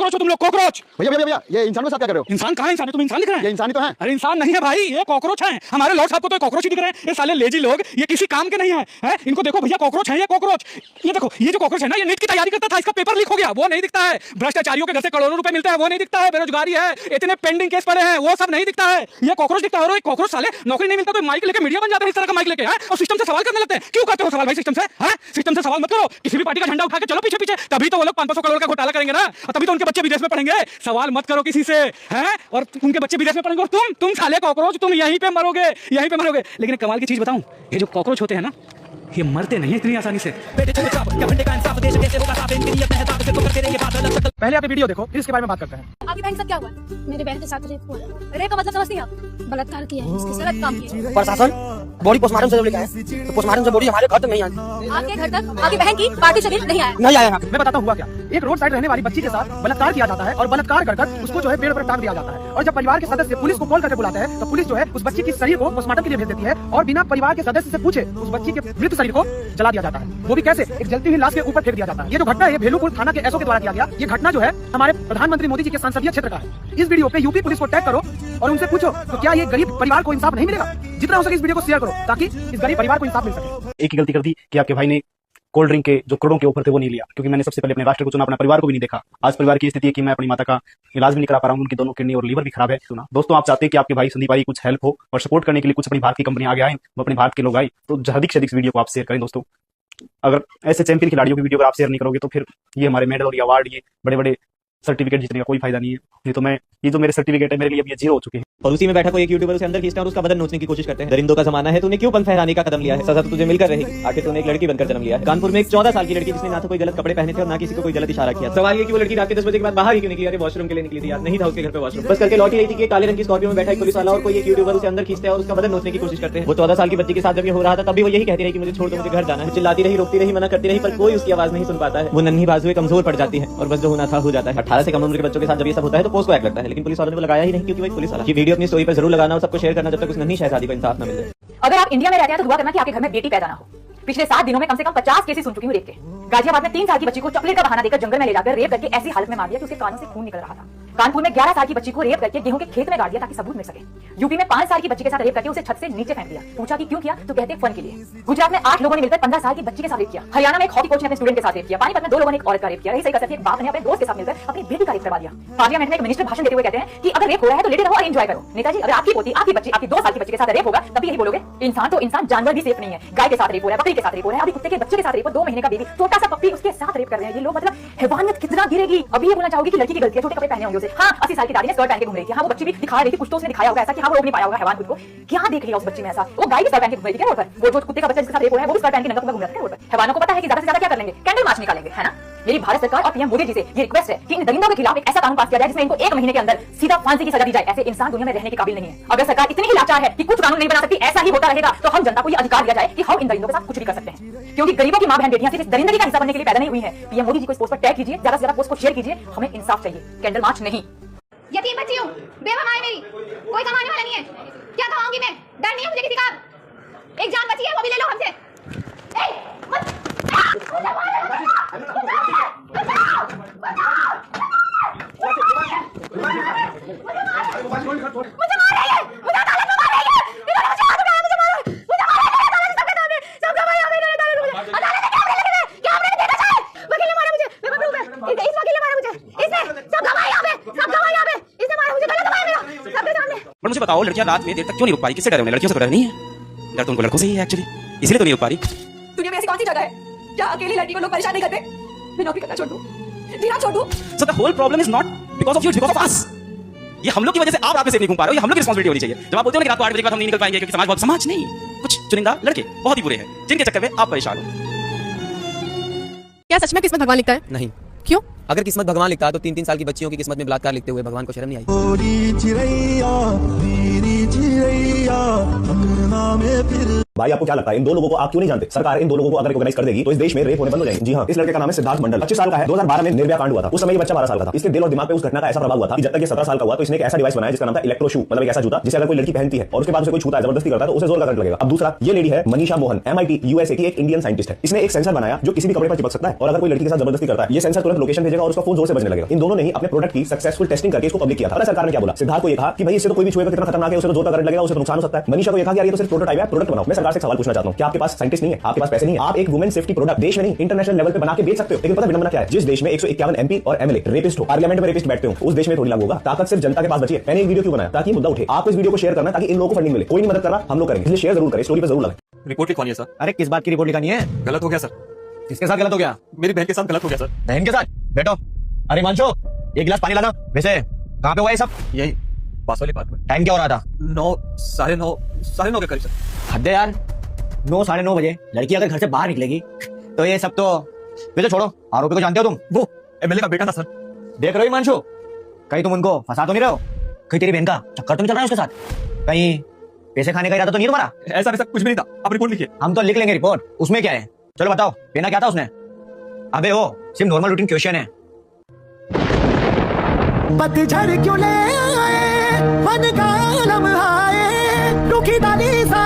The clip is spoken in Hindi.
कॉकरोच हो तुम लोग, कॉकरोच। भैया भैया भैया, ये इंसानों के साथ क्या कर रहे हो? इंसान कहाँ है? इंसान है? तुम इंसान दिख रहे हैं? ये इंसान ही तो है। अरे इंसान नहीं है भाई, ये कॉकरोच हैं। हमारे लॉर्ड साहब को तो कॉकरोच ही दिख रहे हैं। ये साले लेजी लोग, ये किसी काम के नहीं है। इनको देखो भैया, कॉकरोच है ये कॉकरोच। ये देखो, ये जो कॉकरोच है ना, ये नीट की तैयारी करता था, इसका पेपर लीक हो गया, वो नहीं दिखता है। भ्रष्टाचारियों के घर से करोड़ों रुपए मिलते हैं, वो नहीं दिखता है। बेरोजगारी है, इतने पेंडिंग केस पड़े हैं, वो सब नहीं दिखता है। ये कॉकरोच दिखता है। और कॉकरोच साले नौकरी नहीं मिलता तो माइक लेके मीडिया बन जाते हैं, इस तरह का माइक लेके, और सिस्टम से सवाल करने लगते हैं। क्यों करते हो सवाल भाई सिस्टम से? सिस्टम से सवाल मत करो, किसी भी पार्टी का झंडा उठा के चलो पीछे पीछे, तभी तो वो लोग 500 करोड़ का घोटाला करेंगे ना, और तभी तो उनके बच्चे विदेश में पढ़ेंगे। सवाल मत करो किसी से, और उनके बच्चे विदेश में पढ़ेंगे, और तुम साले कॉकरोच, तुम यहीं पे मरोगे, यहीं पे मरोगे। लेकिन कमाल की चीज बताऊं, ये जो कॉकरोच होते हैं ना, ये मरते नहीं इतनी आसानी से। पहले आप वीडियो देखो, फिर इसके बारे में बात करते हैं। आपकी बहन के साथ क्या हुआ? मेरी बहन के साथ रेप हुआ। रेप का मतलब समझती हैं आप? बलात्कार किया है, उसके गलत काम किया। प्रशासन बॉडी पोस्टमार्टम से लेकर आया, तो पोस्टमार्टम से बॉडी हमारे घर तक नहीं आई। आपके घर तक आपकी बहन की पार्थिव शरीर नहीं आया? नहीं आया। मैं बताता हूँ हुआ क्या। एक रोड साइड रहने वाली बच्ची के साथ बलात्कार किया जाता है, और बलात्कार कर उसको जो है पेड़ पर टांग दिया जाता है। और जब परिवार के सदस्य पुलिस को कॉल करके बुलाते हैं, तो पुलिस जो है उस बच्ची की शरीर को पोस्टमार्टम के लिए भेज देती है, और बिना परिवार के सदस्य से पूछे उस बच्ची के मृत शरीर को जला दिया जाता है। वो भी कैसे? एक जलती हुई लाश के ऊपर फेंक दिया जाता है। ये जो घटना है, भेलूपुर थाना के एसओ के द्वारा किया गया। ये घटना जो है हमारे प्रधानमंत्री मोदी जी के संसदीय क्षेत्र का है। इस वीडियो पे यूपी पुलिस को टैग करो और उनसे पूछो तो क्या ये गरीब परिवार को इंसाफ नहीं मिलेगा? जितना हो सके इस वीडियो को शेयर करो, ताकि इस गरीब परिवार को इंसाफ मिल सके। एक ही गलती कर दी कि आपके भाई ने कोल्ड ड्रिंक के जो करोड़ों के ऑफर थे वो नहीं लिया, क्योंकि मैंने सबसे पहले अपने राष्ट्र को चुना, अपने परिवार को भी नहीं देखा। आज परिवार की स्थिति है कि मैं अपनी माता का इलाज भी नहीं करा पा रहा हूँ, उनकी दोनों किडनी और लीवर भी खराब है। सुना दोस्तों, आप चाहते हैं कि आपके भाई संदीप भाई कुछ हेल्प हो और सपोर्ट करने के लिए कुछ अपनी भारत की कंपनी आगे आए, वो अपने भारत के लोग आए, तो अधिक से अधिक वीडियो को आप शेयर करें दोस्तों। अगर ऐसे चैंपियन खिलाड़ियों की वीडियो अगर आप शेयर नहीं करोगे तो फिर ये हमारे मेडल और अवार्ड, ये बड़े बड़े सर्टिफिकेट जीतने का कोई फायदा नहीं है। ये जो मेरे सर्टिफिकेट है मेरे लिए अब ये जीरो हो चुके हैं। और उसी में बैठा कोई एक यूट्यूबर उसे अंदर खींचता है और उसका बदन नोचने की कोशिश करते हैं। दरिंदों का जमाना है, तूने क्यों पन फहराने का कदम लिया है? सजा तो तुझे मिलकर रहेगी, आखिर तूने एक लड़की बनकर जन्म लिया है। कानपुर में एक 14 साल की लड़की जिसने ना तो कोई गलत कपड़े पहने थे और ना किसी को कोई गलत इशारा किया। सवाल ये कि वो लड़की रात के 10 बजे के बाद बाहर ही क्यों निकली? अरे वॉशरूम के लिए निकली थी यार, नहीं था उसके घर पे वॉशरूम, बस करके लौट ही रही थी कि काले रंग की स्कॉर्पियो में बैठा एक पुलिस वाला और कोई एक यूट्यूबर उसे अंदर खींचता है और उसका बदन नोचने की कोशिश करते हैं। वो 14 साल की बच्ची के साथ जब ये हो रहा था तभी वो यही कहती रही कि मुझे छोड़ दो, मुझे घर जाना है। चिल्लाती रही, रोकती रही, मना करती रही, पर कोई उसकी आवाज नहीं सुन पाता है। वो नन्ही बाजुएं कमजोर पड़ जाती है और बस जो होना था हो जाता है। 18 से कम उम्र के बच्चों के साथ जब ये सब होता है तो पोस्ट को एक्ट लगता है, लेकिन पुलिस वालों ने लगाया ही नहीं, क्योंकि वो पुलिस वाला। ये वीडियो अपनी स्टोरी पर जरूर लगाना और सबको शेयर करना जब तक उस नन्ही शहजादी को इंसाफ न मिले। अगर आप इंडिया में रहते हैं तो दुआ करना कि आपके घर में बेटी पैदा ना हो। पिछले 7 दिनों में कम से कम 50 केसेस सुन चुकी हूँ रेप के। गाजियाबाद में 3 साल की बच्ची को चॉकलेट का बहाना देकर जंगल में ले जाकर रेप करके ऐसी हालत में मार दिया कि उसके कानों से खून निकल रहा था। कानपुर में 11 साल की बच्ची को रेप करके गेहूं के खेत में गाड़ दिया ताकि सबूत मिल सके। यूपी में 5 साल की बच्ची के साथ रेप करके उसे छत से नीचे फेंक दिया। पूछा कि क्यों किया तो कहते फन के लिए। गुजरात में 8 लोगों ने मिलकर 15 साल की बच्ची के साथ रेप किया। हरियाणा में एक हॉकी कोच ने अपने स्टूडेंट के साथ रेप किया। पानीपत में 2 लोगों ने एक औरत का रेप किया। सही कसर एक बाप ने अपने दोस्त के साथ मिलकर अपनी बेटी का रेप करवा दिया। पार्लियामेंट में एक मिनिस्टर भाषण देते हुए कहते हैं कि अगर रेप हो रहा है तो लेटे रहो और एंजॉय करो। नेताजी, अगर आपकी पोती, आपकी बच्ची, आपकी 2 साल की बच्ची के साथ रेप होगा तभी यही बोलोगे? इंसान तो इंसान, जानवर भी सेफ नहीं है। गाय के साथ रेप हो रहा है, बकरी के साथ रेप हो रहा है, अभी कुत्ते के बच्चे के साथ रेप, 2 महीने का बेबी, छोटा सा पप्पी, उसके साथ रेप कर रहे हैं ये लोग। मतलब हैवानियत कितना गिरेगी? अभी ये बोलना चाहोगे कि लड़की की गलती है, छोटे कपड़े पहने होंगे उसे। हाँ, 80 साल की दादी ने स्कर्ट पहन के घूम रही थी। हाँ, वो बच्ची भी दिखा रही थी, कुछ तो उसने दिखाया होगा ऐसा कि हाँ वो रोक नहीं पाया होगा हैवान खुद को। क्या देख लिया उस बच्ची में ऐसा? वो गाय भी स्कर्ट पहन के घूम रही थी क्या रोड पर? वो कुत्ते का बच्चा जिसके साथ रेप हो रहा है वो भी स्कर्ट पहन के नंगा पुंगा घूम रहा है रोड पर। हैवानों को पता है कि ज्यादा से ज्यादा क्या कर लेंगे? कैंडल मार्च निकालेंगे, है ना? मेरी भारत सरकार और पीएम मोदी जी से ये रिक्वेस्ट है कि इन दरिंदों के खिलाफ एक ऐसा कानून पास किया जाए जिसमें इनको 1 महीने के अंदर सीधा फांसी की सजा दी जाए। ऐसे इंसान दुनिया में रहने के काबिल नहीं है। अगर सरकार इतनी ही लाचार है कि कुछ कानून नहीं बना सकती, ऐसा ही होता रहेगा, तो हम जनता को ये अधिकार दिया जाए कि हम इन दरिंदों के साथ कुछ भी कर सकते हैं। क्योंकि गरीबों की मां बहन बेटियां सिर्फ दरिंदगी का हिस्सा बनने के लिए पैदा नहीं हुई है। पीएम मोदी जी को इस पोस्ट पर टैग कीजिए, ज्यादा से ज्यादा पोस्ट को शेयर कीजिए। हमें इंसाफ चाहिए, कैंडल मार्च नहीं। यतीम बच्ची हूँ, बेवा माँ है मेरी, कोई कमाने वाला नहीं है, क्या कमाऊंगी मैं? डर नहीं है मुझे किसी का। एक जान बची है वो भी ले लो हमसे। मुझे मार रही है, मुझे अदालत में मार रही है, इन्होंने मुझे हाथ उठाया, मुझे मारा, मुझे मार रही है अदालत सबके सामने, सबका भाई हमें इन्होंने अदालत में मुझे अदालत में कैमरे लगे हैं, कैमरे में देखा जाए। वकील ने मारा मुझे, मेरे को प्रूफ है, इस वकील ने मारा मुझे, इसने सब गवाह यहाँ पे, सब गवाह यहाँ पे, इसने मारा मुझे, गलत गवाह मेरा सबके सामने। पर मुझे बताओ, लड़कियां रात में देर तक क्यों नहीं रुक पाई? किससे डर है? लड़कियों से डर नहीं है, डर तो उनको लड़कों से ही है एक्चुअली, इसलिए तो नहीं रुक पा रही। दुनिया में ऐसी कौन सी जगह है जहाँ अकेली लड़की को लोग परेशान नहीं करते? मैं नौकरी करना छोड़ दूं, जीना छोड़ दूं? So the whole problem is not because of you, it's because of us. ये हम लोग की वजह से आप रात में सेफ नहीं घूम पा रहे हो, ये हम लोग की रिस्पांसिबिलिटी होनी चाहिए। जब आप बोलते हो ना कि रात को 8 बजे के बाद हम नहीं निकल पाएंगे क्योंकि समाज नहीं, कुछ चुनिंदा लड़के बहुत ही बुरे हैं जिनके चक्कर में आप परेशान हो। क्या सच में किस्मत भगवान लिखता है? नहीं। क्यों? अगर किस्मत भगवान लिखता है तो 3-3 साल की बच्चियों की किस्मत में बलात्कार लिखते हुए भगवान को शर्म नहीं आई? भाई आपको क्या लगता है इन दो लोगों को आप क्यों नहीं जानते? सरकार इन दो लोगों को अगर रिकॉग्नाइज कर देगी तो इस देश में रेप होने बंद हो जाएंगे। जी हाँ, इस लड़के का नाम है सिद्धार्थ मंडल, 25 साल का है। 2012 में निर्भया कांड हुआ था। उस समय ये बच्चा 12 साल का था। इसके दिल और दिमाग पे उस घटना का ऐसा प्रभाव हुआ था कि जब तक ये 17 साल का हुआ तो इसने एक ऐसा डिवाइस बनाया जिसका नाम था इलेक्ट्रो शू, मतलब एक ऐसा जूता जिसे अगर कोई लड़की पहनती है और उसके बाद उसे कोई छूता है, जबरदस्ती करता है तो उसे जोर का करंट लगेगा। अब दूसरा, ये लेडी है मनीषा मोहन, MIT USA की एक इंडियन साइंटिस्ट है। इसने एक सेंसर बनाया जो किसी भी कपड़े पर चिपक सकता है और अगर कोई लड़की के साथ जबरदस्ती करता है ये सेंसर तुरंत लोकेशन भेजेगा और उसका फोन जोर से बजने लगेगा। इन दोनों ने ही अपने प्रोडक्ट की सक्सेसफुल टेस्टिंग करके इसको पब्लिक किया था। सरकार ने क्या बोला? सिद्धार्थ को ये कहा कि भाई इससे तो कोई भी छुएगा कितना खतरनाक है, उसे तो जोर का करंट लगेगा, उसे तो नुकसान हो सकता है। मनीषा को ये कहा कि यार ये तो सिर्फ प्रोटोटाइप है, प्रोडक्ट बनाओ। मैं सरकार से सवाल पूछना चाहता हूं, क्या आपके पास साइंटिस्ट नहीं है, आपके पास पैसे नहीं है, आप एक वुमेन सेफ्टी प्रोडक्ट देश में नहीं इंटरनेशनल लेवल पे बना के बेच सकते हो? लेकिन पता विडंबना क्या है? जिस देश में 151 MP और MLA रेपिस्ट हो, पार्लियामेंट में रेपिस्ट बैठते हो, उस देश में थोड़ी लागू होगा। ताकत सिर्फ जनता के पास बची है। मैंने एक वीडियो क्यों बनाया? ताकि मुद्दा उठे। आपको इस वीडियो को शेयर करना ताकि इन लोगों को फंडिंग मिले। कोई नहीं मदद कर रहा, हम लोग करेंगे, इसलिए शेयर जरूर करें, स्टोरी पे जरूर लगाएं। रिपोर्ट लिखवानी है सर। अरे किस बात की रिपोर्ट लिखानी है? गलत हो गया सर। किसके साथ गलत हो गया? मेरी बहन के साथ गलत हो गया सर। बहन के साथ? बैठो। अरे मानसो, एक गिलास पानी लाना। वैसे कहाँ पे हुआ ये सब? यही पास वाले पार्क में। टाइम क्या हो रहा था? 9, साढ़े 9 के करीब सर। हद है यार, 9 साढ़े 9 बजे लड़की अगर घर से बाहर निकलेगी तो ये सब तो वैसे छोड़ो। आरोपी को जानते हो तुम? वो MLA का बेटा था सर। देख रहे हो हिमांशु, कहीं तुम उनको फंसा तो नहीं रहे हो? कहीं तेरी बहन का चक्कर तो नहीं चल रहा है उसके साथ? कहीं पैसे खाने का इरादा तो नहीं तुम्हारा? ऐसा वैसा कुछ भी नहीं था। आप रिपोर्ट लिखिए। हम तो लिख लेंगे रिपोर्ट, उसमें क्या है? चलो बताओ, पहना क्या था उसने? अबे वो सिर्फ नॉर्मल रूटीन क्वेश्चन है। पतझड़ क्यों ले आए, मन का लम्हा आए, रूखी डाली सा